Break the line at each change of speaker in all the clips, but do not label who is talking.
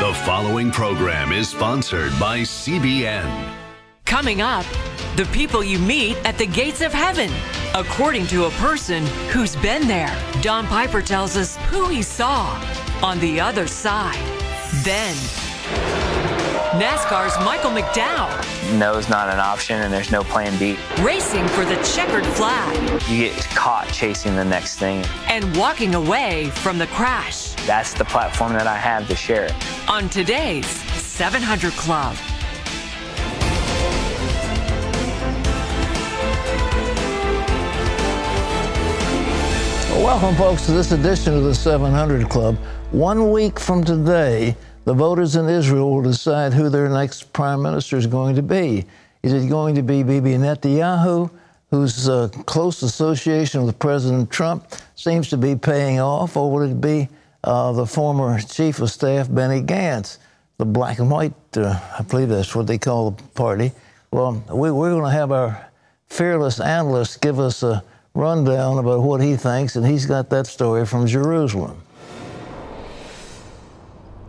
The following program is sponsored by CBN.
Coming up, the people you meet at the gates of heaven. According to a person who's been there, Don Piper tells us who he saw on the other side. Then, NASCAR's McDowell.
No's not an option and there's no plan B.
Racing for the checkered flag.
You get caught chasing the next thing.
And walking away from the crash.
That's the platform that I have to share it.
On today's 700 Club.
Welcome, folks, to this edition of the 700 Club. 1 week from today, the voters in Israel will decide who their next prime minister is going to be. Is it going to be Bibi Netanyahu, whose close association with President Trump seems to be paying off, or will it be the former chief of staff, Benny Gantz, the black and white, I believe that's what they call the party? Well, we're going to have our fearless analyst give us a rundown about what he thinks, and he's got that story from Jerusalem.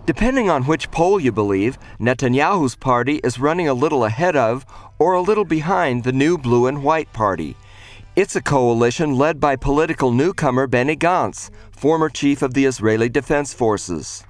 Depending on which poll you believe, Netanyahu's party is running a little ahead of or a little behind the new Blue and White Party. It's a coalition led by political newcomer Benny Gantz, former chief of the Israeli Defense Forces.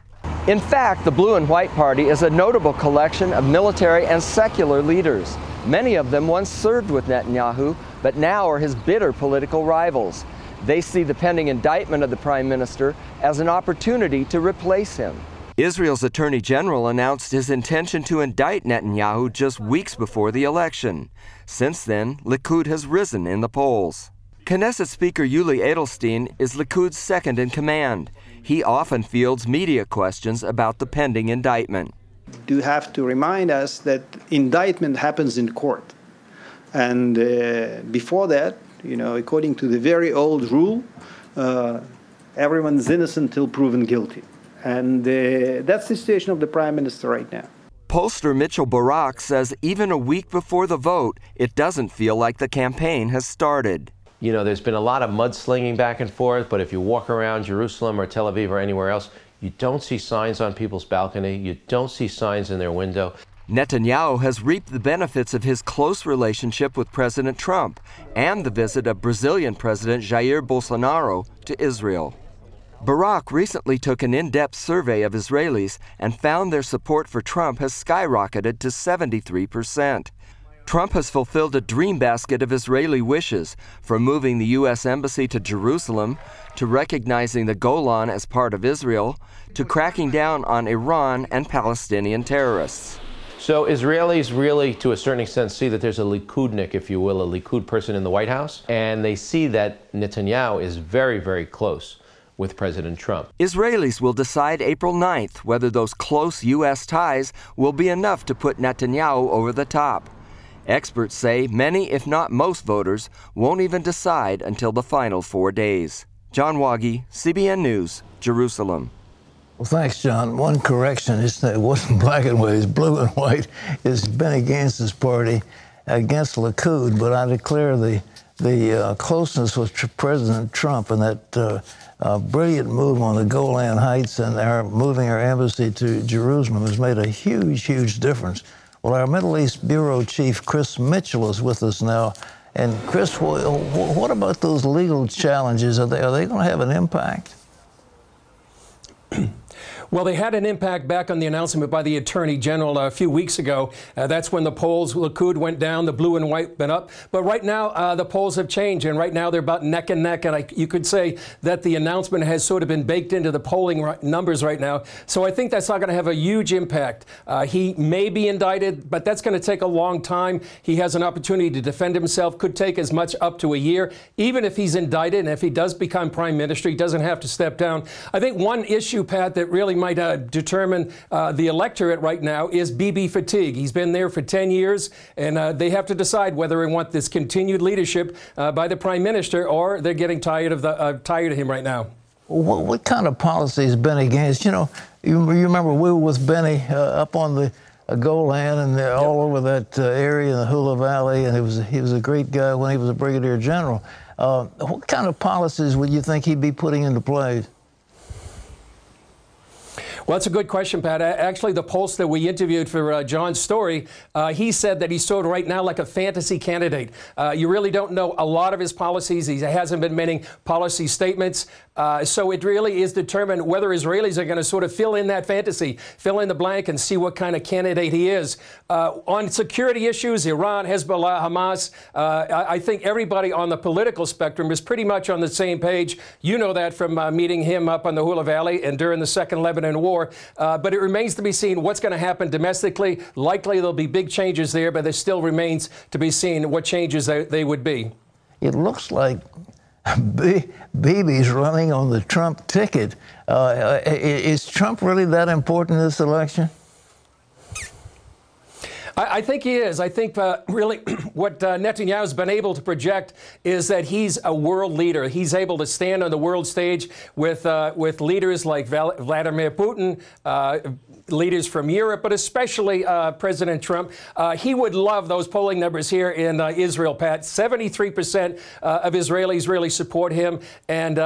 In fact, the Blue and White Party is a notable collection of military and secular leaders. Many of them once served with Netanyahu, but now are his bitter political rivals. They see the pending indictment of the prime minister as an opportunity to replace him. Israel's Attorney General announced his intention to indict Netanyahu just weeks before the election. Since then, Likud has risen in the polls. Knesset Speaker Yuli Edelstein is Likud's second in command. He often fields media questions about the pending indictment.
You have to remind us that indictment happens in court. And before that, according to the very old rule, everyone's innocent until proven guilty. And that's the situation of the prime minister right now.
Pollster Mitchell Barak says even a week before the vote, it doesn't feel like the campaign has started.
You know, there's been a lot of mudslinging back and forth, but if you walk around Jerusalem or Tel Aviv or anywhere else, you don't see signs on people's balcony. You don't see signs in their window.
Netanyahu has reaped the benefits of his close relationship with President Trump and the visit of Brazilian President Jair Bolsonaro to Israel. Barak recently took an in-depth survey of Israelis and found their support for Trump has skyrocketed to 73%. Trump has fulfilled a dream basket of Israeli wishes, from moving the U.S. Embassy to Jerusalem, to recognizing the Golan as part of Israel, to cracking down on Iran and Palestinian terrorists.
So Israelis really, to a certain extent, see that there's a Likudnik, if you will, a Likud person in the White House, and they see that Netanyahu is very, very close with President Trump.
Israelis will decide April 9th whether those close U.S. ties will be enough to put Netanyahu over the top. Experts say many, if not most, voters won't even decide until the final 4 days. John Wagi, CBN News, Jerusalem.
Well, thanks, John. One correction, it wasn't black and white, it's blue and white. It's Benny Gantz's party against Likud, but I declare the closeness with President Trump and that brilliant move on the Golan Heights and moving our embassy to Jerusalem has made a huge, huge difference. Well, our Middle East Bureau Chief, Chris Mitchell, is with us now. And Chris, what about those legal challenges? Are they going to have an impact?
Well, they had an impact back on the announcement by the Attorney General a few weeks ago. That's when the polls, Likud went down, the blue and white went up. But right now, the polls have changed, and right now they're about neck and neck. And you could say that the announcement has sort of been baked into the polling numbers right now. So I think that's not going to have a huge impact. He may be indicted, but that's going to take a long time. He has an opportunity to defend himself, could take as much up to a year. Even if he's indicted and if he does become prime minister, he doesn't have to step down. I think one issue, Pat, that really might determine the electorate right now is Bibi fatigue. He's been there for 10 years, and they have to decide whether they want this continued leadership by the prime minister, or they're getting tired of him right now.
What kind of policy is Benny Gantz? You remember we were with Benny up on the Golan and all over that area in the Hula Valley, and he was a great guy when he was a brigadier general. What kind of policies would you think he'd be putting into place?
Well, that's a good question, Pat. Actually, the pollster we interviewed for John's story, he said that he's sort of right now like a fantasy candidate. You really don't know a lot of his policies. He hasn't been making policy statements. So it really is determined whether Israelis are going to sort of fill in that fantasy, fill in the blank, and see what kind of candidate he is. On security issues, Iran, Hezbollah, Hamas, I think everybody on the political spectrum is pretty much on the same page. You know that from meeting him up on the Hula Valley and during the Second Lebanon War. But it remains to be seen what's going to happen domestically. Likely there'll be big changes there, but there still remains to be seen what changes they would be.
It looks like Bibi's running on the Trump ticket. Is Trump really that important in this election?
I think he is. I think really what Netanyahu's been able to project is that he's a world leader. He's able to stand on the world stage with leaders like Vladimir Putin, leaders from Europe, but especially President Trump. He would love those polling numbers here in Israel, Pat. 73% of Israelis really support him. And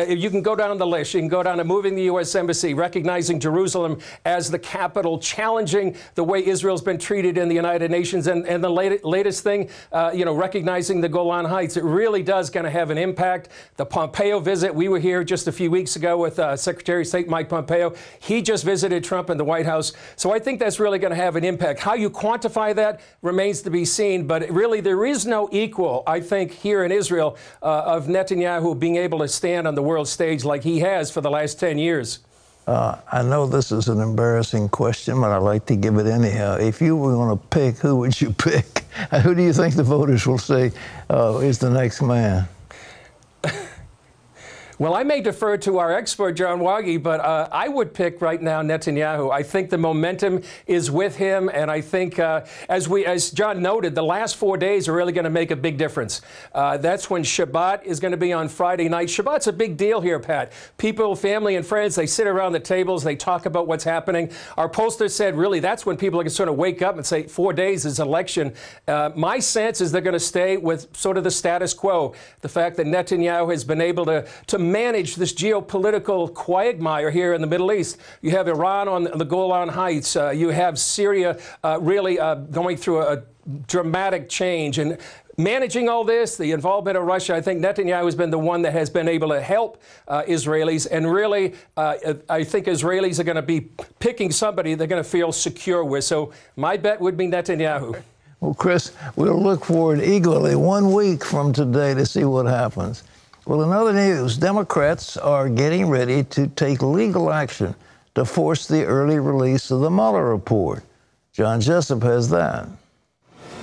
you can go down the list. You can go down to moving the U.S. Embassy, recognizing Jerusalem as the capital, challenging the way Israel's been treated in the United Nations. And the latest thing, recognizing the Golan Heights. It really does going to have an impact. The Pompeo visit, we were here just a few weeks ago with Secretary of State Mike Pompeo. He just visited Trump in the White House. So I think that's really going to have an impact. How you quantify that remains to be seen. But really, there is no equal, I think, here in Israel of Netanyahu being able to stand on the world stage like he has for the last 10 years.
I know this is an embarrassing question, but I'd like to give it anyhow. If you were going to pick, who would you pick? Who do you think the voters will say is the next man?
Well, I may defer to our expert, John Waggy, but I would pick right now Netanyahu. I think the momentum is with him, and I think, as John noted, the last 4 days are really going to make a big difference. That's when Shabbat is going to be on Friday night. Shabbat's a big deal here, Pat. People, family, and friends, they sit around the tables, they talk about what's happening. Our pollster said, really, that's when people are going to sort of wake up and say, 4 days is election. My sense is they're going to stay with sort of the status quo, the fact that Netanyahu has been able to manage this geopolitical quagmire here in the Middle East. You have Iran on the Golan Heights. You have Syria really going through a dramatic change. And managing all this, the involvement of Russia, I think Netanyahu has been the one that has been able to help Israelis. And really, I think Israelis are going to be picking somebody they're going to feel secure with. So my bet would be Netanyahu.
Well, Chris, we'll look forward eagerly 1 week from today to see what happens. Well, in other news, Democrats are getting ready to take legal action to force the early release of the Mueller report. John Jessup has that.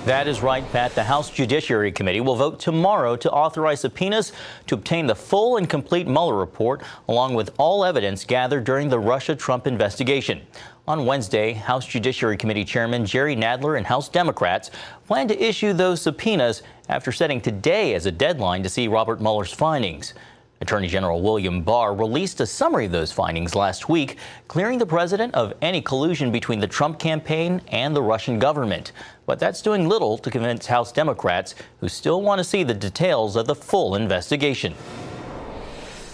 That is right, Pat. The House Judiciary Committee will vote tomorrow to authorize subpoenas to obtain the full and complete Mueller report, along with all evidence gathered during the Russia-Trump investigation. On Wednesday, House Judiciary Committee Chairman Jerry Nadler and House Democrats plan to issue those subpoenas after setting today as a deadline to see Robert Mueller's findings. Attorney General William Barr released a summary of those findings last week, clearing the president of any collusion between the Trump campaign and the Russian government. But that's doing little to convince House Democrats, who still want to see the details of the full investigation.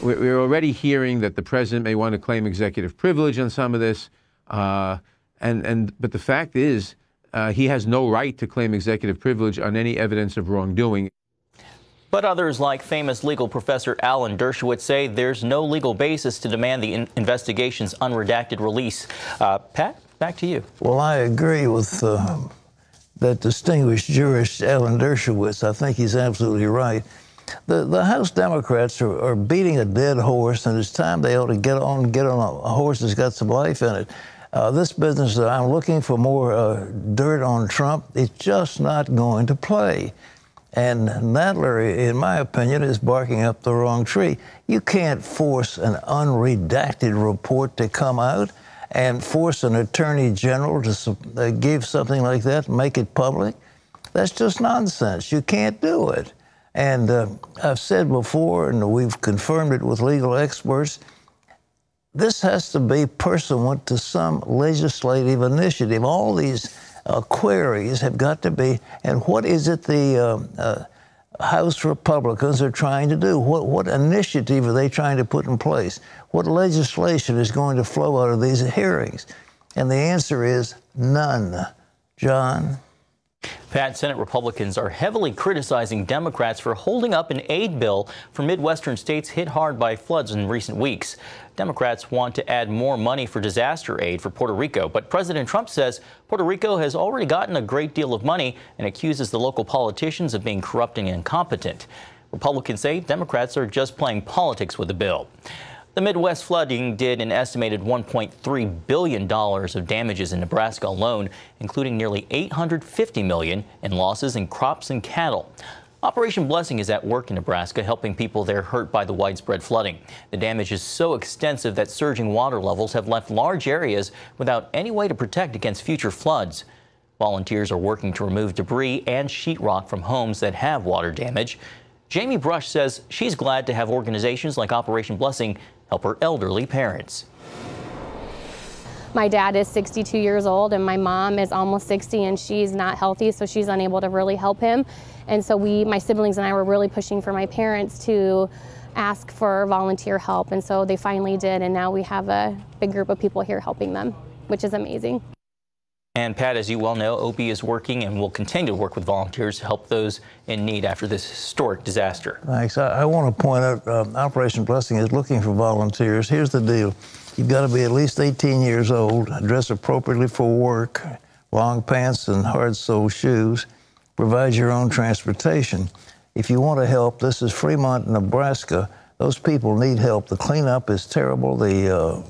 We're already hearing that the president may want to claim executive privilege on some of this. But the fact is, he has no right to claim executive privilege on any evidence of wrongdoing.
But others, like famous legal professor Alan Dershowitz, say there's no legal basis to demand the investigation's unredacted release. Pat, back to you.
Well, I agree with that distinguished jurist, Alan Dershowitz. I think he's absolutely right. The House Democrats are beating a dead horse, and it's time they ought to get on a horse that's got some life in it. This business that I'm looking for more dirt on Trump, it's just not going to play. And Nadler, in my opinion, is barking up the wrong tree. You can't force an unredacted report to come out and force an attorney general to give something like that and make it public. That's just nonsense. You can't do it. And I've said before, and we've confirmed it with legal experts, this has to be pursuant to some legislative initiative. All these queries have got to be, and what is it the House Republicans are trying to do? What initiative are they trying to put in place? What legislation is going to flow out of these hearings? And the answer is none. John?
Pat, Senate Republicans are heavily criticizing Democrats for holding up an aid bill for Midwestern states hit hard by floods in recent weeks. Democrats want to add more money for disaster aid for Puerto Rico, but President Trump says Puerto Rico has already gotten a great deal of money and accuses the local politicians of being corrupt and incompetent. Republicans say Democrats are just playing politics with the bill. The Midwest flooding did an estimated $1.3 billion of damages in Nebraska alone, including nearly $850 million in losses in crops and cattle. Operation Blessing is at work in Nebraska, helping people there hurt by the widespread flooding. The damage is so extensive that surging water levels have left large areas without any way to protect against future floods. Volunteers are working to remove debris and sheetrock from homes that have water damage. Jamie Brush says she's glad to have organizations like Operation Blessing help her elderly parents.
My dad is 62 years old and my mom is almost 60 and she's not healthy, so she's unable to really help him. And so my siblings and I were really pushing for my parents to ask for volunteer help, and so they finally did, and now we have a big group of people here helping them, which is amazing.
And Pat, as you well know, OB is working and will continue to work with volunteers to help those in need after this historic disaster.
Thanks. I want to point out Operation Blessing is looking for volunteers. Here's the deal. You've got to be at least 18 years old, dress appropriately for work, long pants and hard-soled shoes, provide your own transportation. If you want to help, this is Fremont, Nebraska. Those people need help. The cleanup is terrible. The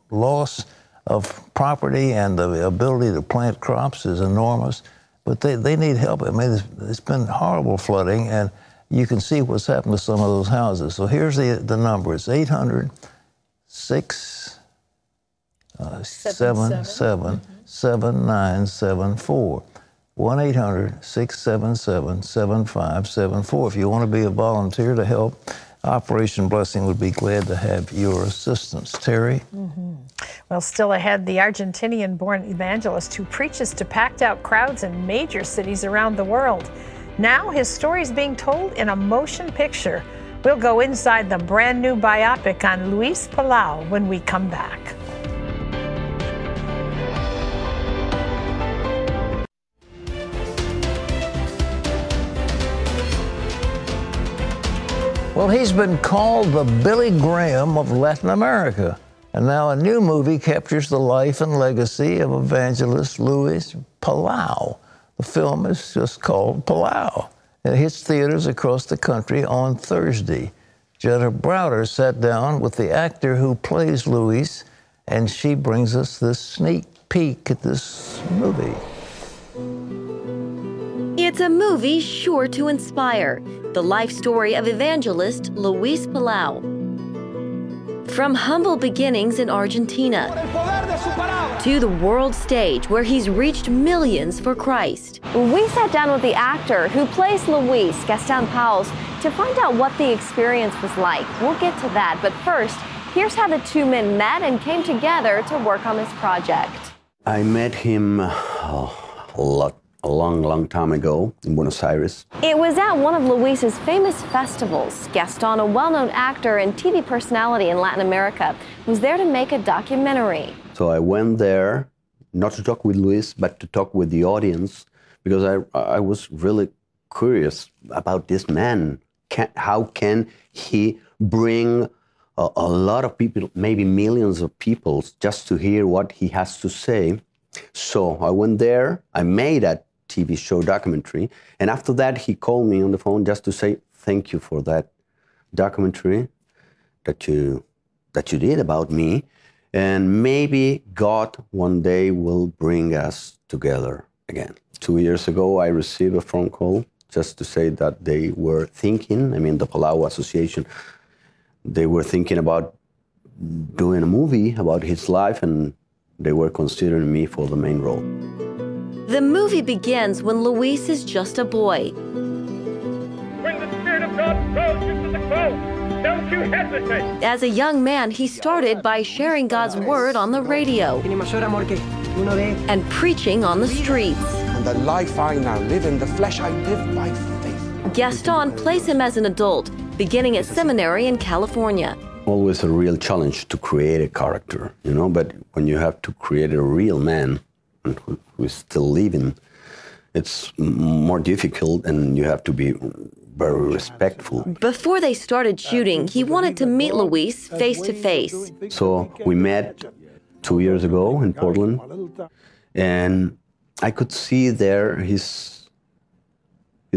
loss of property and the ability to plant crops is enormous, but they need help. I mean, it's been horrible flooding, and you can see what's happened to some of those houses. So here's the number. It's 800-677-7974. 1-800-677-7574. If you want to be a volunteer to help, Operation Blessing would be glad to have your assistance. Terry?
Well, still ahead, the Argentinian-born evangelist who preaches to packed-out crowds in major cities around the world. Now his story is being told in a motion picture. We'll go inside the brand-new biopic on Luis Palau when we come back.
Well, he's been called the Billy Graham of Latin America. And now a new movie captures the life and legacy of evangelist Luis Palau. The film is just called Palau. It hits theaters across the country on Thursday. Jetta Browder sat down with the actor who plays Luis, and she brings us this sneak peek at this movie.
It's a movie sure to inspire. The life story of evangelist Luis Palau. From humble beginnings in Argentina to the world stage where he's reached millions for Christ.
We sat down with the actor who plays Luis, Gaston Pauls, to find out what the experience was like. We'll get to that, but first, here's how the two men met and came together to work on this project.
I met him a long time ago in Buenos Aires.
It was at one of Luis's famous festivals. Gaston, a well-known actor and TV personality in Latin America, was there to make a documentary.
So I went there, not to talk with Luis, but to talk with the audience, because I was really curious about this man. How can he bring a lot of people, maybe millions of people, just to hear what he has to say? So I went there, I made a TV show documentary, and after that he called me on the phone just to say thank you for that documentary that you did about me, and maybe God one day will bring us together again. 2 years ago I received a phone call just to say that they were thinking, the Palau Association, they were thinking about doing a movie about his life, and they were considering me for the main role.
The movie begins when Luis is just a boy.
When the Spirit of God throws you to the cross, don't you hesitate.
As a young man, he started by sharing God's word on the radio and preaching on the streets.
And the life I now live in the flesh, I live by faith.
Gaston plays him as an adult, beginning at seminary in California.
Always a real challenge to create a character, you know, but when you have to create a real man who is still living, it's more difficult and you have to be very respectful.
Before they started shooting, he wanted to meet Luis face to face.
So we met 2 years ago in Portland, and I could see there his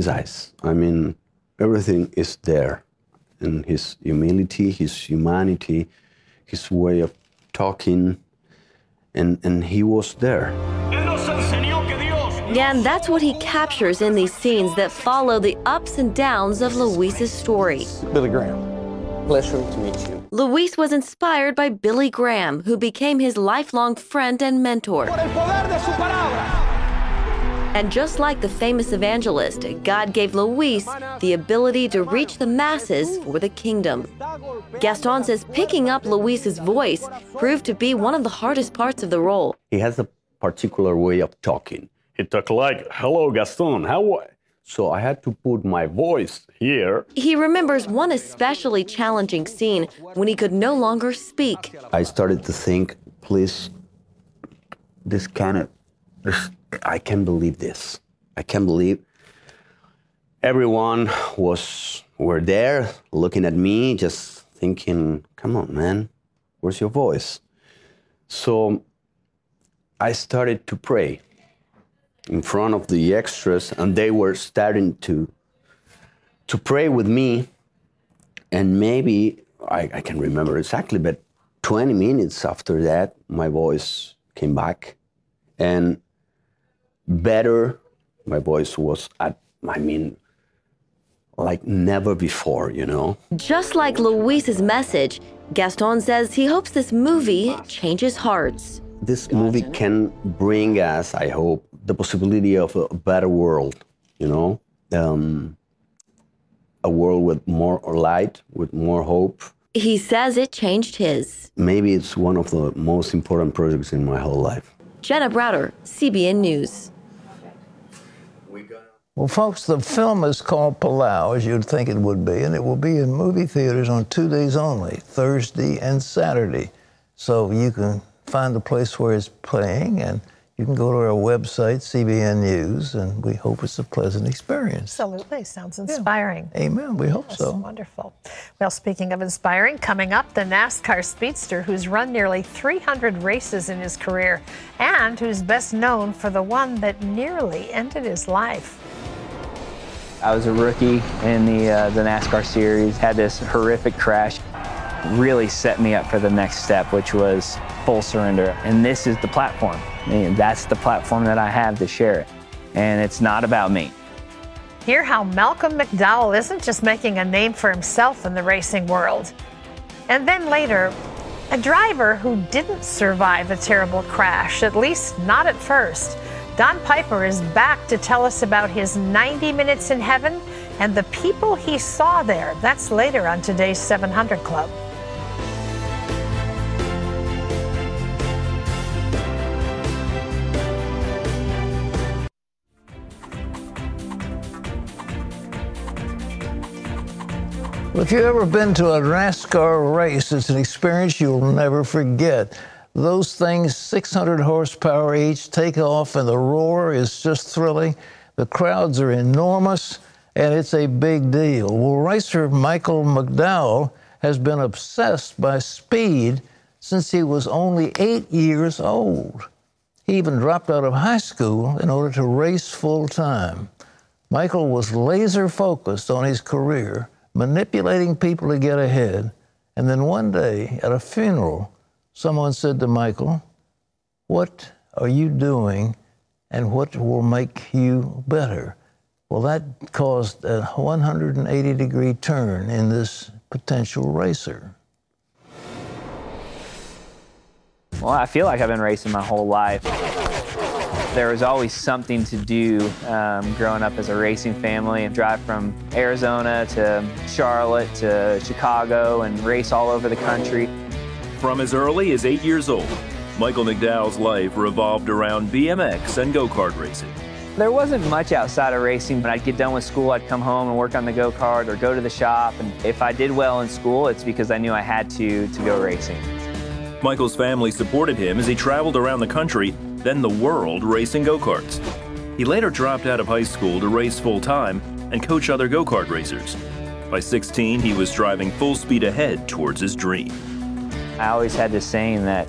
eyes. I mean, everything is there. And his humility, his humanity, his way of talking, and he was there.
And that's what he captures in these scenes that follow the ups and downs of Luis's story.
Billy Graham, pleasure to meet you.
Luis was inspired by Billy Graham, who became his lifelong friend and mentor. And just like the famous evangelist, God gave Luis the ability to reach the masses for the kingdom. Gaston says picking up Luis's voice proved to be one of the hardest parts of the role.
He has a particular way of talking. He talked like, "Hello, Gaston, how are you?" So I had to put my voice here.
He remembers one especially challenging scene when he could no longer speak.
I started to think, please, I can't believe this. I can't believe everyone were there looking at me, just thinking, come on, man, where's your voice? So I started to pray in front of the extras, and they were starting to pray with me. And maybe, I can't remember exactly, but 20 minutes after that, my voice came back. And better, my voice was like never before, you know?
Just like Luis's message, Gaston says he hopes this movie changes hearts.
This movie can bring us, I hope, the possibility of a better world, you know? A world with more light, with more hope.
He says it changed his.
Maybe it's one of the most important projects in my whole life.
Jenna Browder, CBN News.
Well, folks, the film is called Palau, as you'd think it would be, and it will be in movie theaters on 2 days only, Thursday and Saturday. So you can find the place where it's playing, and you can go to our website, CBN News, and we hope it's a pleasant experience.
Absolutely. Sounds inspiring.
Yeah. Amen. We hope so.
Wonderful. Well, speaking of inspiring, coming up, the NASCAR speedster who's run nearly 300 races in his career and who's best known for the one that nearly ended his life.
I was a rookie in the NASCAR series, had this horrific crash. Really set me up for the next step, which was full surrender. And this is the platform. That's the platform that I have to share it. And it's not about me.
Hear how Malcolm McDowell isn't just making a name for himself in the racing world. And then later, a driver who didn't survive a terrible crash, at least not at first. Don Piper is back to tell us about his 90 minutes in heaven and the people he saw there. That's later on today's 700 Club.
Well, if you've ever been to a NASCAR race, it's an experience you'll never forget. Those things, 600 horsepower each, take off, and the roar is just thrilling. The crowds are enormous, and it's a big deal. Well, racer McDowell has been obsessed by speed since he was only 8 years old. He even dropped out of high school in order to race full-time. Michael was laser-focused on his career, manipulating people to get ahead, and then one day at a funeral, someone said to Michael, "What are you doing and what will make you better?" Well, that caused a 180-degree turn in this potential racer.
Well, I feel like I've been racing my whole life. There was always something to do growing up as a racing family, and drive from Arizona to Charlotte to Chicago and race all over the country.
From as early as 8 years old, Michael McDowell's life revolved around BMX and go-kart racing.
There wasn't much outside of racing. When I'd get done with school, I'd come home and work on the go-kart or go to the shop. And if I did well in school, it's because I knew I had to go racing.
Michael's family supported him as he traveled around the country, then the world, racing go-karts. He later dropped out of high school to race full-time and coach other go-kart racers. By 16, he was driving full speed ahead towards his dream.
I always had this saying that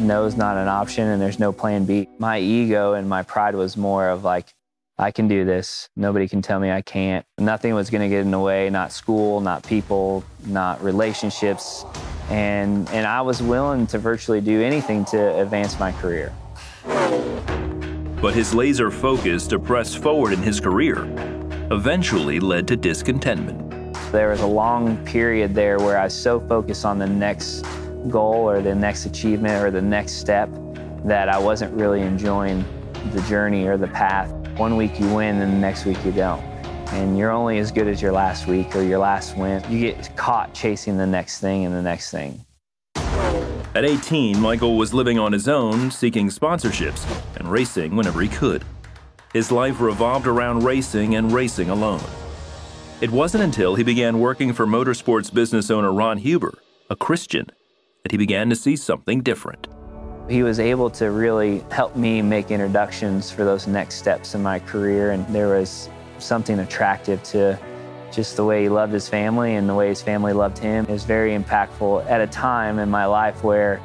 no's not an option and there's no plan B. My ego and my pride was more of like, I can do this. Nobody can tell me I can't. Nothing was going to get in the way, not school, not people, not relationships. And I was willing to virtually do anything to advance my career.
But his laser focus to press forward in his career eventually led to discontentment.
There was a long period there where I was so focused on the next goal or the next achievement or the next step that I wasn't really enjoying the journey or the path. One week you win and the next week you don't. And you're only as good as your last week or your last win. You get caught chasing the next thing and the next thing.
At 18, Michael was living on his own, seeking sponsorships and racing whenever he could. His life revolved around racing and racing alone. It wasn't until he began working for motorsports business owner Ron Huber, a Christian, that he began to see something different.
He was able to really help me make introductions for those next steps in my career, and there was something attractive to just the way he loved his family and the way his family loved him. It was very impactful at a time in my life where,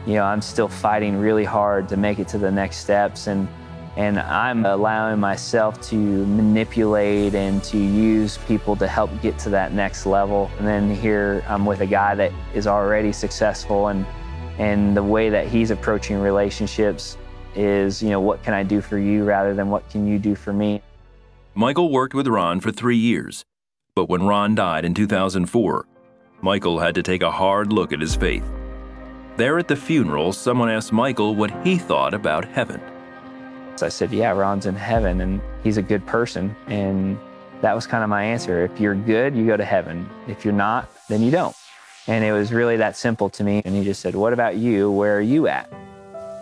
you know, I'm still fighting really hard to make it to the next steps, and I'm allowing myself to manipulate and to use people to help get to that next level. And then here I'm with a guy that is already successful, and the way that he's approaching relationships is, you know, what can I do for you rather than what can you do for me?
Michael worked with Ron for 3 years, but when Ron died in 2004, Michael had to take a hard look at his faith. There at the funeral, someone asked Michael what he thought about heaven.
So I said, yeah, Ron's in heaven and he's a good person. And that was kind of my answer. If you're good, you go to heaven. If you're not, then you don't. And it was really that simple to me. And he just said, what about you? Where are you at?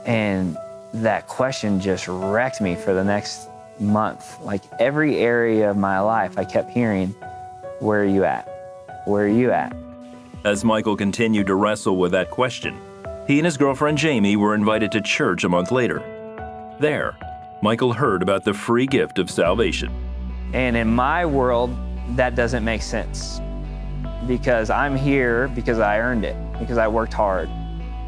And that question just wrecked me for the next month. Like every area of my life, I kept hearing, where are you at? Where are you at?
As Michael continued to wrestle with that question, he and his girlfriend Jamie were invited to church a month later. There, Michael heard about the free gift of salvation.
And in my world, that doesn't make sense because I'm here because I earned it, because I worked hard.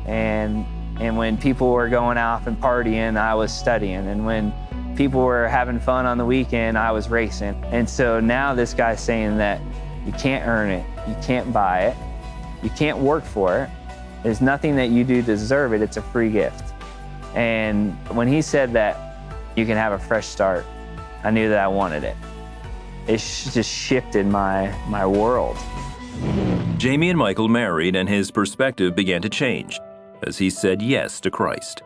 And when people were going off and partying, I was studying. And when people were having fun on the weekend, I was racing. And so now this guy's saying that you can't earn it, you can't buy it, you can't work for it. There's nothing that you do to deserve it, it's a free gift. And when he said that you can have a fresh start, I knew that I wanted it. It just shifted my world.
Jamie and Michael married, and his perspective began to change as he said yes to Christ.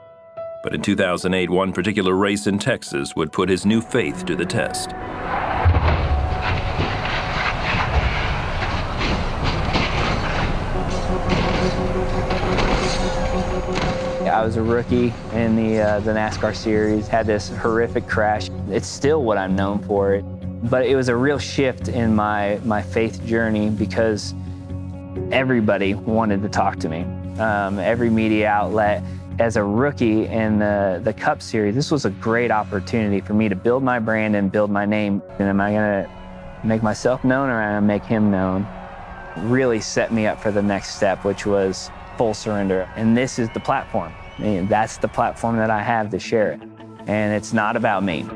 But in 2008, one particular race in Texas would put his new faith to the test.
I was a rookie in the NASCAR series, had this horrific crash. It's still what I'm known for. But it was a real shift in my faith journey because everybody wanted to talk to me. Every media outlet. As a rookie in the Cup Series, this was a great opportunity for me to build my brand and build my name. And am I gonna make myself known or am I gonna make him known? Really set me up for the next step, which was full surrender. And this is the platform. And that's the platform that I have to share it. And it's not about me.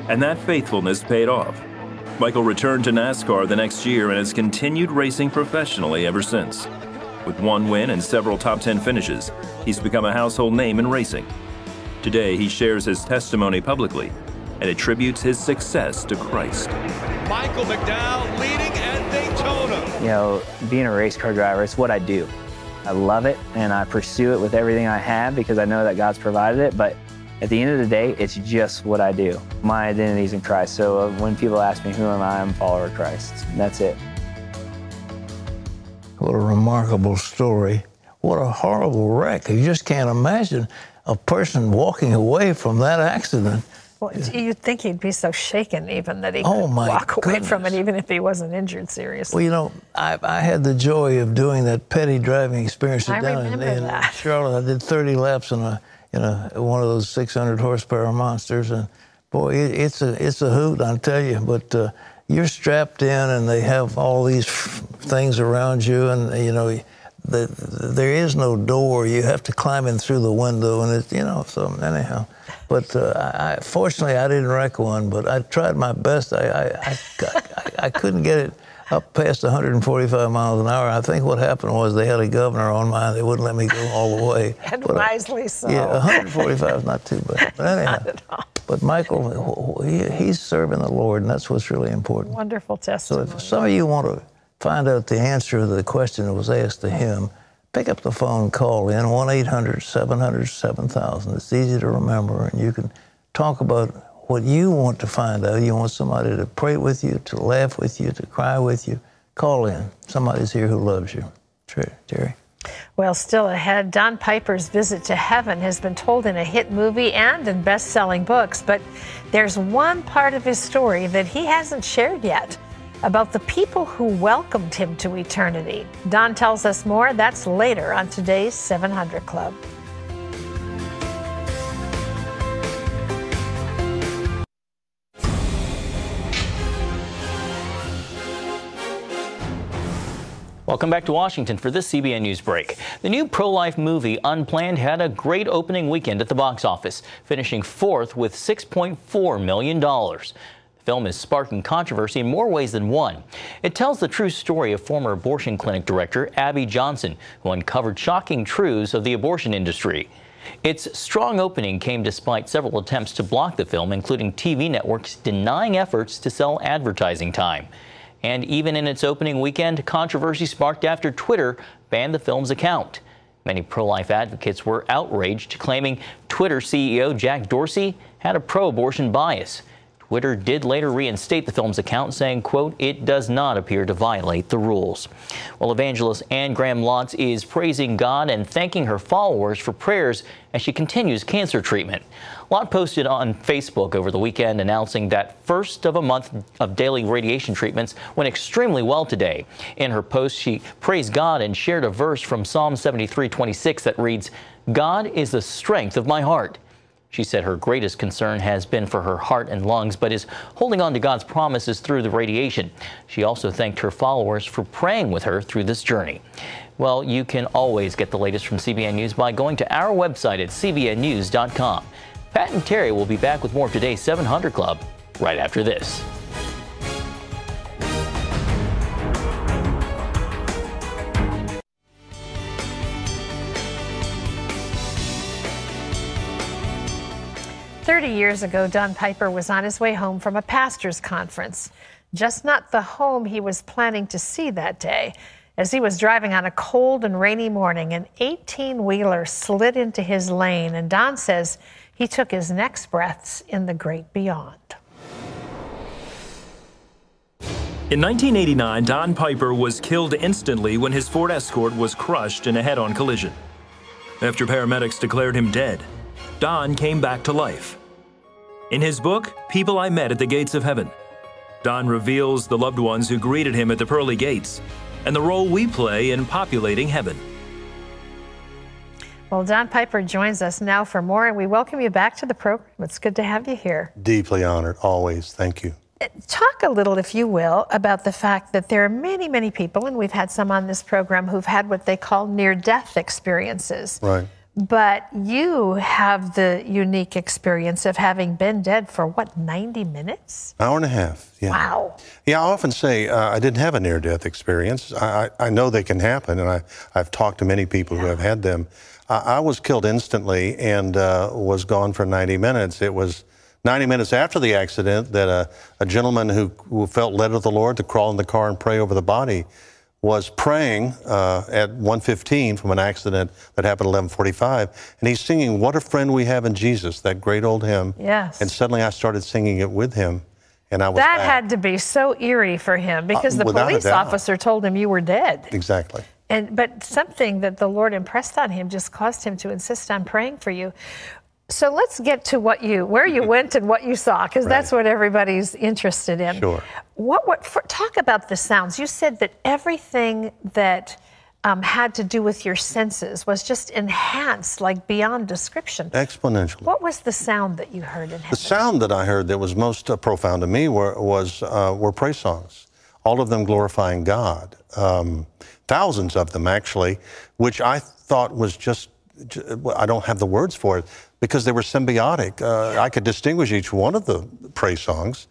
And that faithfulness paid off. Michael returned to NASCAR the next year and has continued racing professionally ever since. With one win and several top 10 finishes, he's become a household name in racing. Today, he shares his testimony publicly and attributes his success to Christ.
Michael McDowell leading at Daytona.
You know, being a race car driver, it's what I do. I love it and I pursue it with everything I have because I know that God's provided it, but at the end of the day, it's just what I do. My identity is in Christ, so when people ask me who am I, I'm a follower of Christ. That's it.
What a remarkable story. What a horrible wreck. You just can't imagine a person walking away from that accident
Well, you'd think he'd be so shaken even that he
Oh,
could
my
walk away
goodness.
from it, even if he wasn't injured seriously.
Well, you know, I had the joy of doing that petty driving experience
I
down
remember
in
that.
Charlotte. I did 30 laps in one of those 600 horsepower monsters, and boy, it's a hoot, I'll tell you. But you're strapped in, and they have all these things around you, and you know, there is no door. You have to climb in through the window, and it's, you know. So anyhow. But fortunately, I didn't wreck one, but I tried my best. I couldn't get it up past 145 miles an hour. I think what happened was they had a governor on mine. They wouldn't let me go all the way.
And wisely so.
Yeah, 145 is not too bad. But anyhow,
Not at all.
But Michael, he's serving the Lord, and that's what's really important.
Wonderful testimony.
So if some of you want to find out the answer to the question that was asked to him, pick up the phone, call in, 1-800-700-7000. It's easy to remember, and you can talk about what you want to find out. You want somebody to pray with you, to laugh with you, to cry with you. Call in. Somebody's here who loves you. Terry?
Well, still ahead, Don Piper's visit to heaven has been told in a hit movie and in best-selling books, but there's one part of his story that he hasn't shared yet, about the people who welcomed him to eternity. Don tells us more. That's later on today's 700 Club.
Welcome back to Washington for this CBN Newsbreak. The new pro-life movie Unplanned had a great opening weekend at the box office, finishing fourth with $6.4 million. The film is sparking controversy in more ways than one. It tells the true story of former abortion clinic director Abby Johnson, who uncovered shocking truths of the abortion industry. Its strong opening came despite several attempts to block the film, including TV networks denying efforts to sell advertising time. And even in its opening weekend, controversy sparked after Twitter banned the film's account. Many pro-life advocates were outraged, claiming Twitter CEO Jack Dorsey had a pro-abortion bias. Twitter did later reinstate the film's account, saying, quote, "It does not appear to violate the rules." Well, evangelist Anne Graham Lotz is praising God and thanking her followers for prayers as she continues cancer treatment. Lott posted on Facebook over the weekend announcing that first of a month of daily radiation treatments went extremely well today. In her post, she praised God and shared a verse from Psalm 73:26 that reads, "God is the strength of my heart." She said her greatest concern has been for her heart and lungs, but is holding on to God's promises through the radiation. She also thanked her followers for praying with her through this journey. Well, you can always get the latest from CBN News by going to our website at cbnnews.com. Pat and Terry will be back with more of today's 700 Club right after this.
Years ago, Don Piper was on his way home from a pastor's conference, just not the home he was planning to see that day. As he was driving on a cold and rainy morning, an 18-wheeler slid into his lane, and Don says he took his next breaths in the great beyond.
In 1989, Don Piper was killed instantly when his Ford Escort was crushed in a head-on collision. After paramedics declared him dead, Don came back to life. In his book, People I Met at the Gates of Heaven, Don reveals the loved ones who greeted him at the pearly gates and the role we play in populating heaven.
Well, Don Piper joins us now for more, and we welcome you back to the program. It's good to have you here.
Deeply honored, always. Thank you.
Talk a little, if you will, about the fact that there are many, many people, and we've had some on this program, who've had what they call near-death experiences.
Right.
But you have the unique experience of having been dead for, what, 90 minutes?
Hour and a half, yeah.
Wow.
Yeah, I often say I didn't have a near-death experience. I know they can happen, and I've talked to many people who have had them. I was killed instantly and was gone for 90 minutes. It was 90 minutes after the accident that a gentleman who felt led of the Lord to crawl in the car and pray over the body was praying at 1:15 from an accident that happened at 11:45, and he's singing "What a Friend We Have in Jesus," that great old hymn.
Yes.
And suddenly I started singing it with him, and I was
That
back.
had to be so eerie for him, because the
without a
police
doubt.
officer told him you were dead.
Exactly.
But something that the Lord impressed on him just caused him to insist on praying for you. So let's get to where you went and what you saw, because that's what everybody's interested in.
Sure.
Talk about the sounds. You said that everything that had to do with your senses was just enhanced, like beyond description.
Exponentially.
What was the sound that you heard in heaven?
The sound that I heard that was most profound to me were praise songs, all of them glorifying God. Thousands of them, actually, which I thought was just, I don't have the words for it, because they were symbiotic. I could distinguish each one of the praise songs,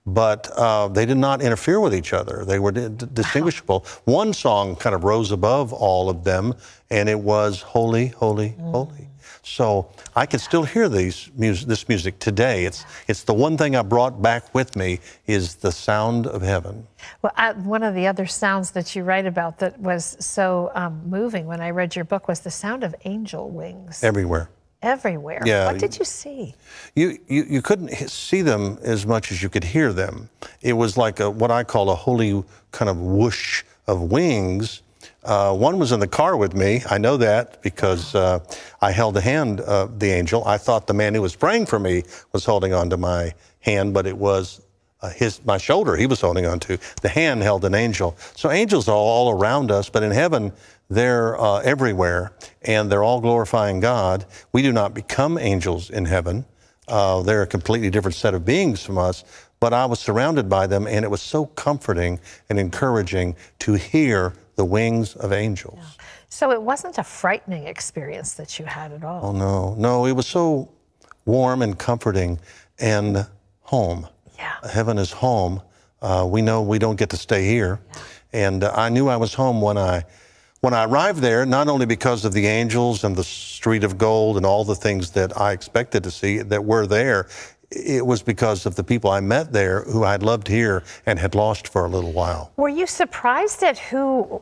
but they did not interfere with each other. They were distinguishable. One song kind of rose above all of them, and it was Holy, Holy, Holy. So I can still hear this music today. It's the one thing I brought back with me is the sound of heaven.
Well, one of the other sounds that you write about that was so moving when I read your book was the sound of angel wings.
Everywhere.
Everywhere.
Yeah.
What did you see?
You couldn't see them as much as you could hear them. It was like what I call a holy kind of whoosh of wings. One was in the car with me. I know that because I held the hand of the angel. I thought the man who was praying for me was holding on to my hand, but it was my shoulder he was holding on to. The hand held an angel. So angels are all around us, but in heaven, they're everywhere, and they're all glorifying God. We do not become angels in heaven. They're a completely different set of beings from us, but I was surrounded by them, and it was so comforting and encouraging to hear the wings of angels.
Yeah. So it wasn't a frightening experience that you had at all?
Oh, no. No, it was so warm and comforting and home.
Yeah.
Heaven is home. We know we don't get to stay here. Yeah. And I knew I was home when I arrived there, not only because of the angels and the street of gold and all the things that I expected to see that were there, it was because of the people I met there who I'd loved here and had lost for a little while.
Were you surprised at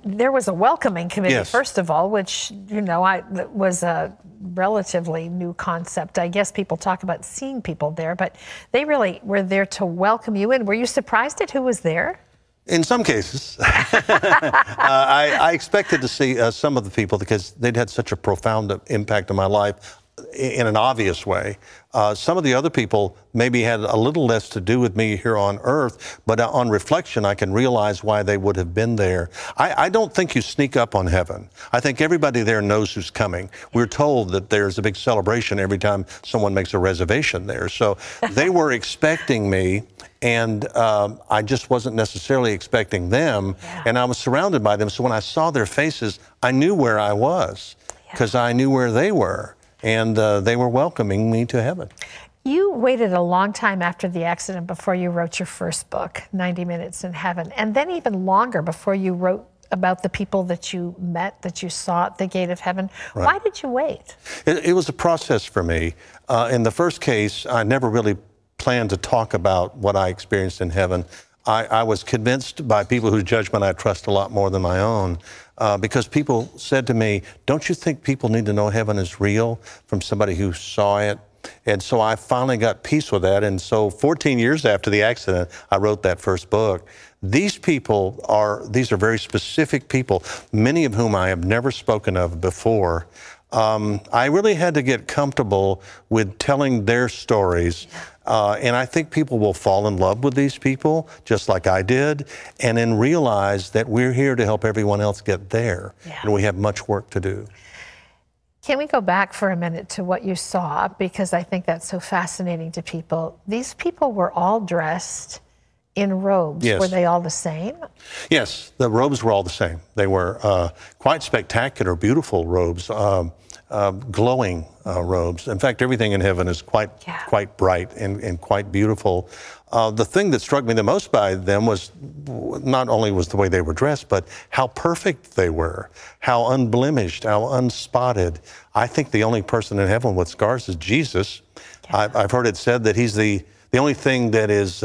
there was a welcoming committee,
yes.
First of all, which, was a relatively new concept. I guess people talk about seeing people there, but they really were there to welcome you in. Were you surprised at who was there?
In some cases. I expected to see some of the people because they'd had such a profound impact on my life in an obvious way. Some of the other people maybe had a little less to do with me here on earth, but on reflection, I can realize why they would have been there. I don't think you sneak up on heaven. I think everybody there knows who's coming. We're told that there's a big celebration every time someone makes a reservation there. So they were expecting me, and I just wasn't necessarily expecting them, and I was surrounded by them. So when I saw their faces, I knew where I was because I knew where they were. And they were welcoming me to heaven.
You waited a long time after the accident before you wrote your first book, 90 Minutes in Heaven, and then even longer before you wrote about the people that you met, that you saw at the gate of heaven. Right. Why did you wait?
It was a process for me. In the first case, I never really planned to talk about what I experienced in heaven. I was convinced by people whose judgment I trust a lot more than my own. Because people said to me, don't you think people need to know heaven is real from somebody who saw it? And so I finally got peace with that. And so 14 years after the accident, I wrote that first book. These are very specific people, many of whom I have never spoken of before. I really had to get comfortable with telling their stories. And I think people will fall in love with these people, just like I did, and then realize that we're here to help everyone else get there. Yeah. And we have much work to do.
Can we go back for a minute to what you saw? Because I think that's so fascinating to people. These people were all dressed in robes. Yes. Were they all the same?
Yes, the robes were all the same. They were quite spectacular, beautiful robes. Glowing robes. In fact, everything in heaven is quite bright and quite beautiful. The thing that struck me the most by them was not only was the way they were dressed, but how perfect they were, how unblemished, how unspotted. I think the only person in heaven with scars is Jesus. Yeah. I've heard it said that he's the only thing that is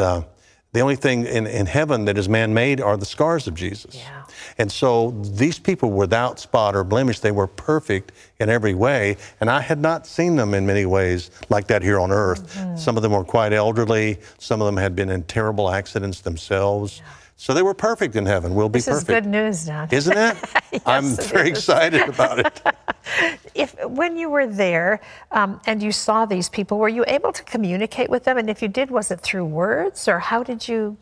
the only thing in heaven that is man-made are the scars of Jesus. Yeah. And so these people without spot or blemish, they were perfect in every way. And I had not seen them in many ways like that here on earth. Mm-hmm. Some of them were quite elderly. Some of them had been in terrible accidents themselves. Yeah. So they were perfect in heaven. We'll be
this
perfect.
This is good news, Don.
Isn't it?
Yes,
I'm very excited about it.
When you were there and you saw these people, were you able to communicate with them? And if you did, was it through words, or how did you?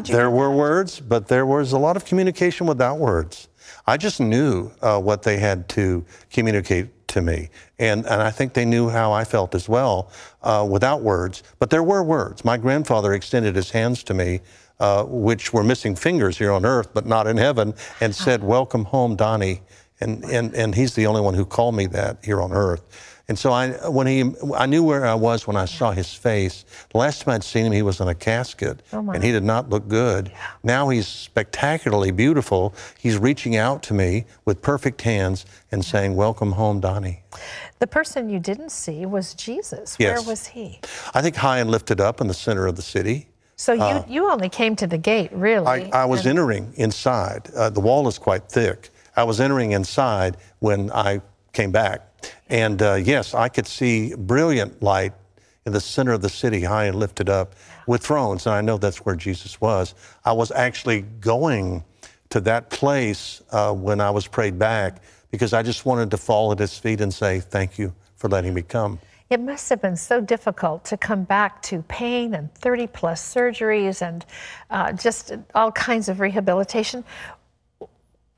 There were words, but there was a lot of communication without words. I just knew what they had to communicate to me. And I think they knew how I felt as well without words. But there were words. My grandfather extended his hands to me, which were missing fingers here on earth, but not in heaven, and said, "Welcome home, Donnie." And he's the only one who called me that here on earth. And so I knew where I was when I saw his face. The last time I'd seen him, he was in a casket, and he did not look good. Yeah. Now he's spectacularly beautiful. He's reaching out to me with perfect hands and saying, "Welcome home, Donnie."
The person you didn't see was Jesus.
Yes.
Where was he?
I think high and lifted up in the center of the city.
So you only came to the gate, really?
I was entering inside. The wall is quite thick. I was entering inside when I came back. And yes, I could see brilliant light in the center of the city, high and lifted up with thrones. And I know that's where Jesus was. I was actually going to that place when I was prayed back because I just wanted to fall at his feet and say, "Thank you for letting me come."
It must have been so difficult to come back to pain and 30-plus surgeries and just all kinds of rehabilitation.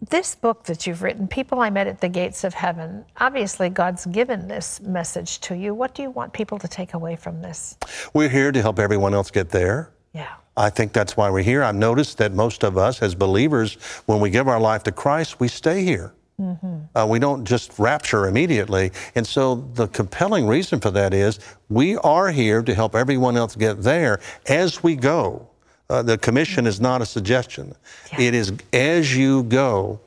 This book that you've written, People I Met at the Gates of Heaven, obviously God's given this message to you. What do you want people to take away from this?
We're here to help everyone else get there.
Yeah.
I think that's why we're here. I've noticed that most of us as believers, when we give our life to Christ, we stay here. Mm-hmm. We don't just rapture immediately. And so the compelling reason for that is we are here to help everyone else get there as we go. The commission is not a suggestion. Yeah. It is as you go,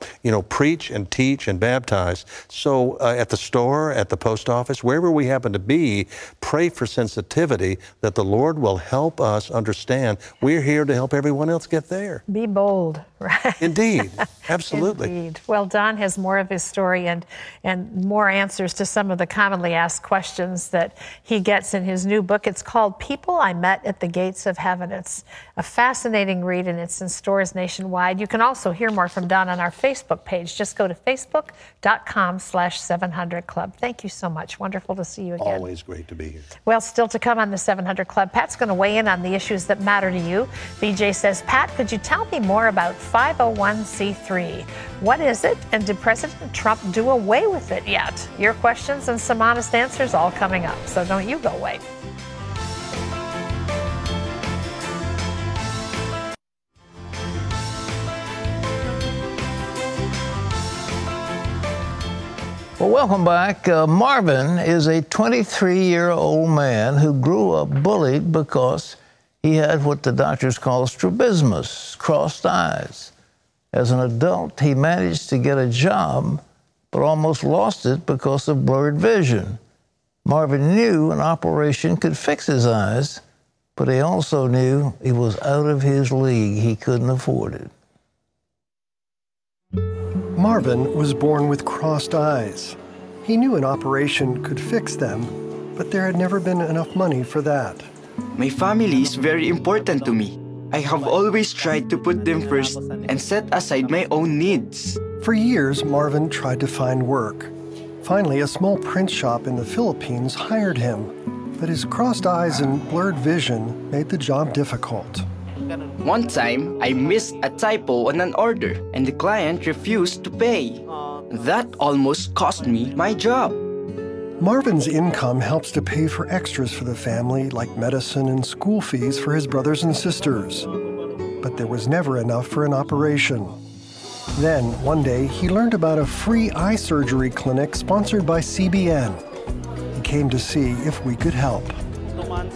preach and teach and baptize. So at the store, at the post office, wherever we happen to be, pray for sensitivity that the Lord will help us understand we're here to help everyone else get there.
Be bold, right?
Indeed, absolutely.
Indeed. Well, Don has more of his story and more answers to some of the commonly asked questions that he gets in his new book. It's called People I Met at the Gates of Heaven. It's a fascinating read, and it's in stores nationwide. You can also hear more from Don on our Facebook page. Just go to facebook.com/700 Club. Thank you so much. Wonderful to see you again.
Always great to be here.
Well, still to come on the 700 Club, Pat's going to weigh in on the issues that matter to you. BJ says, "Pat, could you tell me more about 501c3? What is it, and did President Trump do away with it yet?" Your questions and some honest answers all coming up, so don't you go away.
Well, welcome back. Marvin is a 23-year-old man who grew up bullied because he had what the doctors call strabismus, crossed eyes. As an adult, he managed to get a job, but almost lost it because of blurred vision. Marvin knew an operation could fix his eyes, but he also knew he was out of his league. He couldn't afford it.
Marvin was born with crossed eyes. He knew an operation could fix them, but there had never been enough money for that.
My family is very important to me. I have always tried to put them first and set aside my own needs.
For years, Marvin tried to find work. Finally, a small print shop in the Philippines hired him, but his crossed eyes and blurred vision made the job difficult.
One time, I missed a typo on an order and the client refused to pay. That almost cost me my job.
Marvin's income helps to pay for extras for the family, like medicine and school fees for his brothers and sisters. But there was never enough for an operation. Then, one day, he learned about a free eye surgery clinic sponsored by CBN. He came to see if we could help.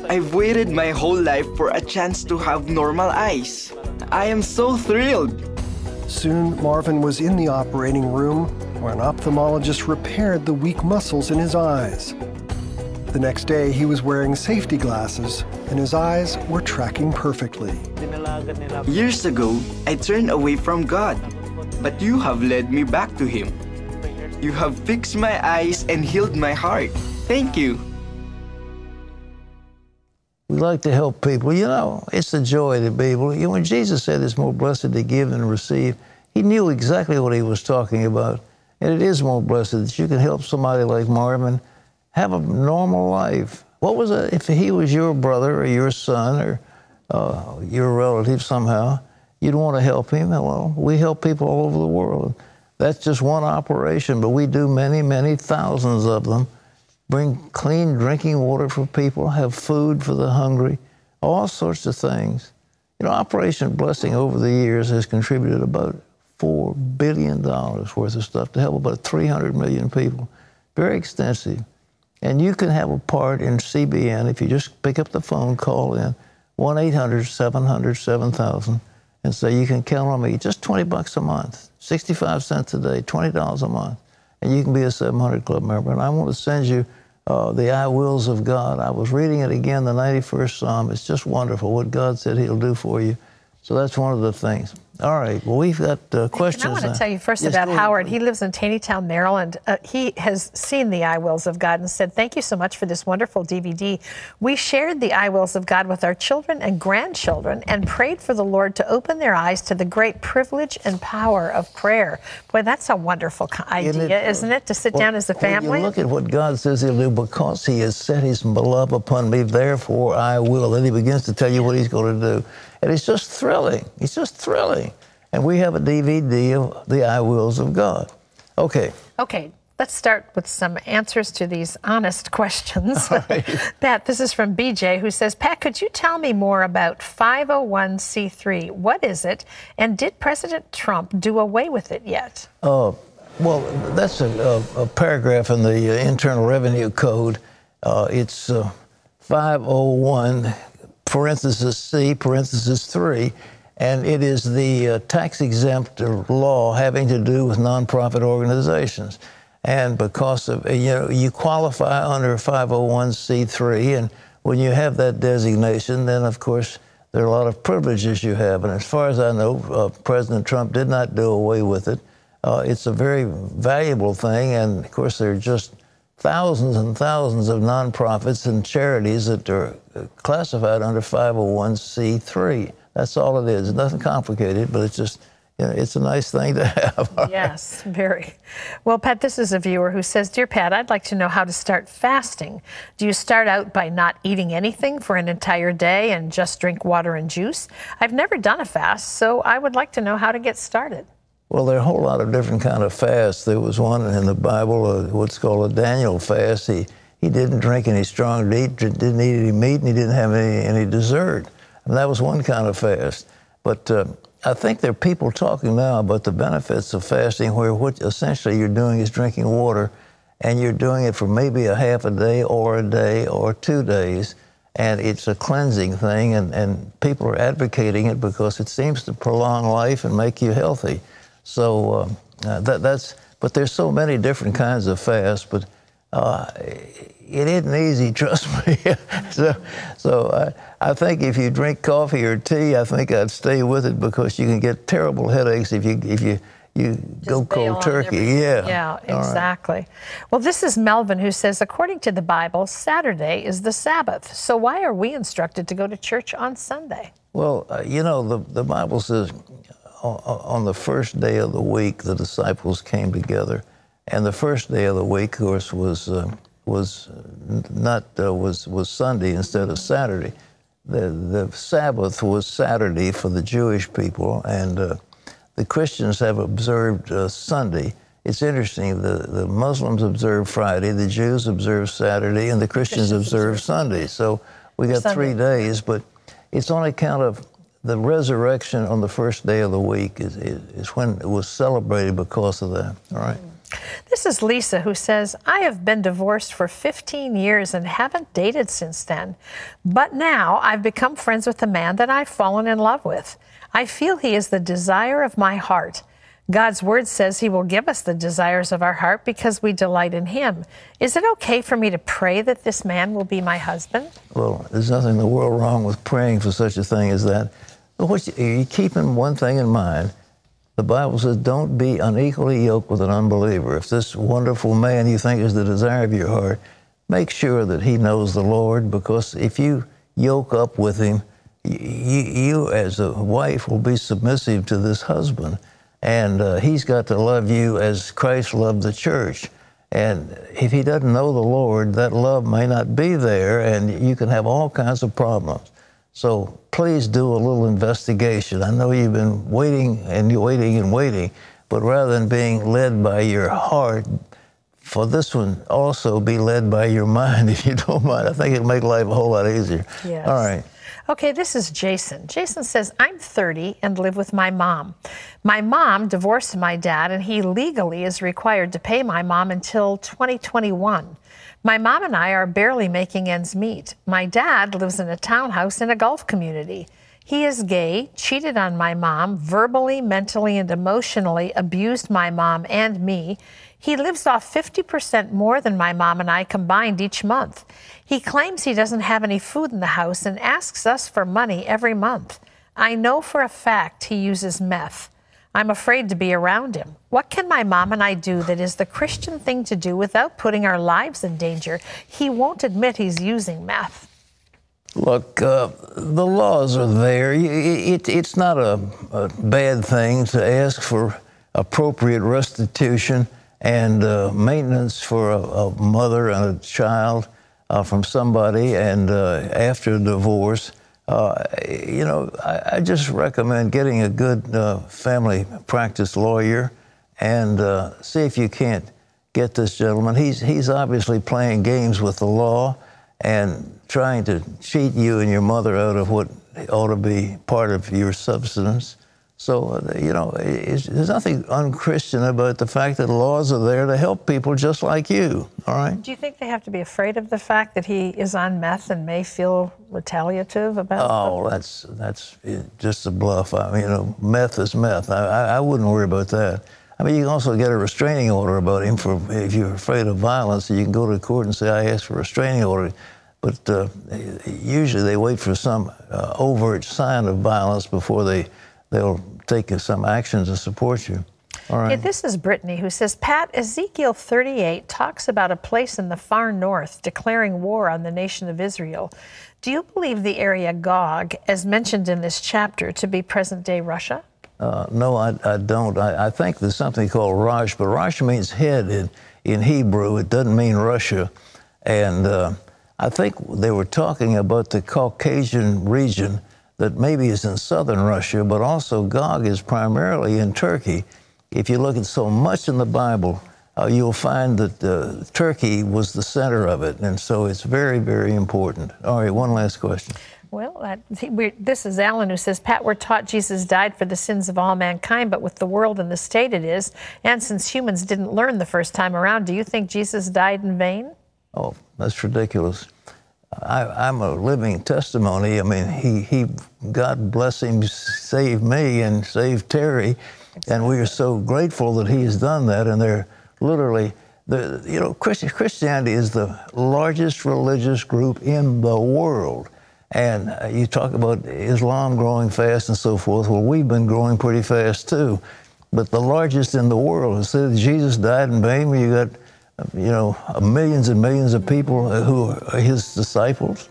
I've waited my whole life for a chance to have normal eyes. I am so thrilled.
Soon, Marvin was in the operating room where an ophthalmologist repaired the weak muscles in his eyes. The next day, he was wearing safety glasses, and his eyes were tracking perfectly.
Years ago, I turned away from God, but you have led me back to Him. You have fixed my eyes and healed my heart. Thank you.
We like to help people. You know, it's the joy to people. You know, when Jesus said it's more blessed to give than to receive, he knew exactly what he was talking about. And it is more blessed that you can help somebody like Marvin have a normal life. What was it if he was your brother or your son or your relative somehow? You'd want to help him. Well, we help people all over the world. That's just one operation, but we do many, many thousands of them. Bring clean drinking water for people, have food for the hungry, all sorts of things. You know, Operation Blessing over the years has contributed about $4 billion worth of stuff to help about 300 million people. Very extensive. And you can have a part in CBN if you just pick up the phone, call in, 1-800-700-7000, and say you can count on me. Just $20 a month, 65 cents a day, $20 a month. And you can be a 700 Club member. And I want to send you the I Wills of God. I was reading it again, the 91st Psalm. It's just wonderful what God said he'll do for you. So that's one of the things. All right, well, we've got questions.
I want to tell you first about Howard. He lives in Taneytown, Maryland. He has seen the I Wills of God and said, thank you so much for this wonderful DVD. We shared the I Wills of God with our children and grandchildren and prayed for the Lord to open their eyes to the great privilege and power of prayer. Boy, that's a wonderful idea, isn't it, to sit down as a family?
You look at what God says he'll do. Because he has set his love upon me, therefore I will. Then he begins to tell you what he's going to do. And it's just thrilling. It's just thrilling. And we have a DVD of the I Wills of God. Okay.
Okay, let's start with some answers to these honest questions.
Right.
Pat, this is from BJ, who says, Pat, could you tell me more about 501c3? What is it? And did President Trump do away with it yet?
Well, that's a paragraph in the Internal Revenue Code. It's 501 parenthesis C, parenthesis 3, and it is the tax-exempt law having to do with nonprofit organizations. And because of, you qualify under 501c3, and when you have that designation, then of course there are a lot of privileges you have. And as far as I know, President Trump did not do away with it. It's a very valuable thing, and of course there are just thousands and thousands of nonprofits and charities that are classified under 501c3. That's all it is. It's nothing complicated, but it's just, it's a nice thing to have.
Yes, very. Well, Pat, this is a viewer who says, Dear Pat, I'd like to know how to start fasting. Do you start out by not eating anything for an entire day and just drink water and juice? I've never done a fast, so I would like to know how to get started.
Well, there are a whole lot of different kind of fasts. There was one in the Bible, what's called a Daniel fast. He didn't drink any strong meat, didn't eat any meat, and he didn't have any dessert. I mean, that was one kind of fast. But I think there are people talking now about the benefits of fasting, where what essentially you're doing is drinking water, and you're doing it for maybe a half a day or 2 days. And it's a cleansing thing, and people are advocating it because it seems to prolong life and make you healthy. So but there's so many different kinds of fasts, but it isn't easy, trust me. so I think if you drink coffee or tea, I think I'd stay with it, because you can get terrible headaches if you go cold turkey.
Yeah, exactly. Right. Well, this is Melvin, who says, according to the Bible, Saturday is the Sabbath. So why are we instructed to go to church on Sunday?
Well, the Bible says, on the first day of the week, the disciples came together, and the first day of the week, of course, was Sunday instead of Saturday. The Sabbath was Saturday for the Jewish people, and the Christians have observed Sunday. It's interesting. The Muslims observe Friday, the Jews observe Saturday, and the Christians observe Sunday. So we got 3 days, but it's on account of the resurrection on the first day of the week is when it was celebrated because of that. All right.
This is Lisa, who says, I have been divorced for 15 years and haven't dated since then. But now I've become friends with a man that I've fallen in love with. I feel he is the desire of my heart. God's word says he will give us the desires of our heart because we delight in him. Is it okay for me to pray that this man will be my husband?
Well, there's nothing in the world wrong with praying for such a thing as that. But you're keeping one thing in mind. The Bible says, don't be unequally yoked with an unbeliever. If this wonderful man you think is the desire of your heart, make sure that he knows the Lord, because if you yoke up with him. You as a wife will be submissive to this husband, and he's got to love you as Christ loved the church. And if he doesn't know the Lord, that love may not be there, and you can have all kinds of problems. So please do a little investigation. I know you've been waiting and waiting and waiting, but rather than being led by your heart, for this one, also be led by your mind, if you don't mind. I think it'll make life a whole lot easier.
Yes.
All right.
Okay, this is Jason. Jason says, I'm 30 and live with my mom. My mom divorced my dad, and he legally is required to pay my mom until 2021. My mom and I are barely making ends meet. My dad lives in a townhouse in a Gulf community. He is gay, cheated on my mom, verbally, mentally, and emotionally abused my mom and me. He lives off 50% more than my mom and I combined each month. He claims he doesn't have any food in the house and asks us for money every month. I know for a fact he uses meth. I'm afraid to be around him. What can my mom and I do that is the Christian thing to do without putting our lives in danger? He won't admit he's using meth.
Look, the laws are there. It's not a bad thing to ask for appropriate restitution and maintenance for a mother and a child from somebody, and after a divorce. You know, I just recommend getting a good family practice lawyer and see if you can't get this gentleman. He's obviously playing games with the law and trying to cheat you and your mother out of what ought to be part of your subsistence. So, you know, there's nothing unchristian about the fact that laws are there to help people just like you, all right?
Do you think they have to be afraid of the fact that he is on meth and may feel retaliative about it?
Oh, that's just a bluff. I mean, you know, meth is meth. I wouldn't worry about that. I mean, you can also get a restraining order about him for if you're afraid of violence. You can go to court and say, I asked for a restraining order. But usually they wait for some overt sign of violence before they'll take some action to support you. All right.
This is Brittany, who says, Pat, Ezekiel 38 talks about a place in the far north declaring war on the nation of Israel. Do you believe the area Gog, as mentioned in this chapter, to be present-day Russia?
No, I don't. I think there's something called Rosh, but Rosh means head in Hebrew. It doesn't mean Russia. And I think they were talking about the Caucasian region that maybe is in southern Russia, but also Gog is primarily in Turkey. If you look at so much in the Bible, you'll find that Turkey was the center of it, and so it's very, very important. All right, one last question.
Well, this is Alan, who says, Pat, we're taught Jesus died for the sins of all mankind, but with the world and the state it is, and since humans didn't learn the first time around, do you think Jesus died in vain?
Oh, that's ridiculous. I'm a living testimony. I mean, he, God bless him, saved me and saved Terry, and we are so grateful that he has done that. And they're literally, you know, Christianity is the largest religious group in the world. And you talk about Islam growing fast and so forth. Well, we've been growing pretty fast too, but the largest in the world. Instead of Jesus died in vain, where you got, you know, millions and millions of people who are his disciples.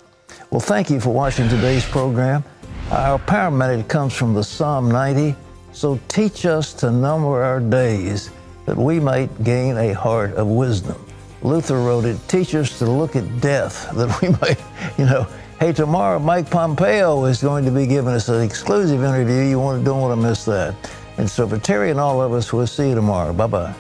Well, thank you for watching today's program. Our paramedic comes from the Psalm 90. So teach us to number our days that we might gain a heart of wisdom. Luther wrote it, teach us to look at death that we might, you know. Hey, tomorrow Mike Pompeo is going to be giving us an exclusive interview. You don't want to miss that. And so for Terry and all of us, we'll see you tomorrow. Bye-bye.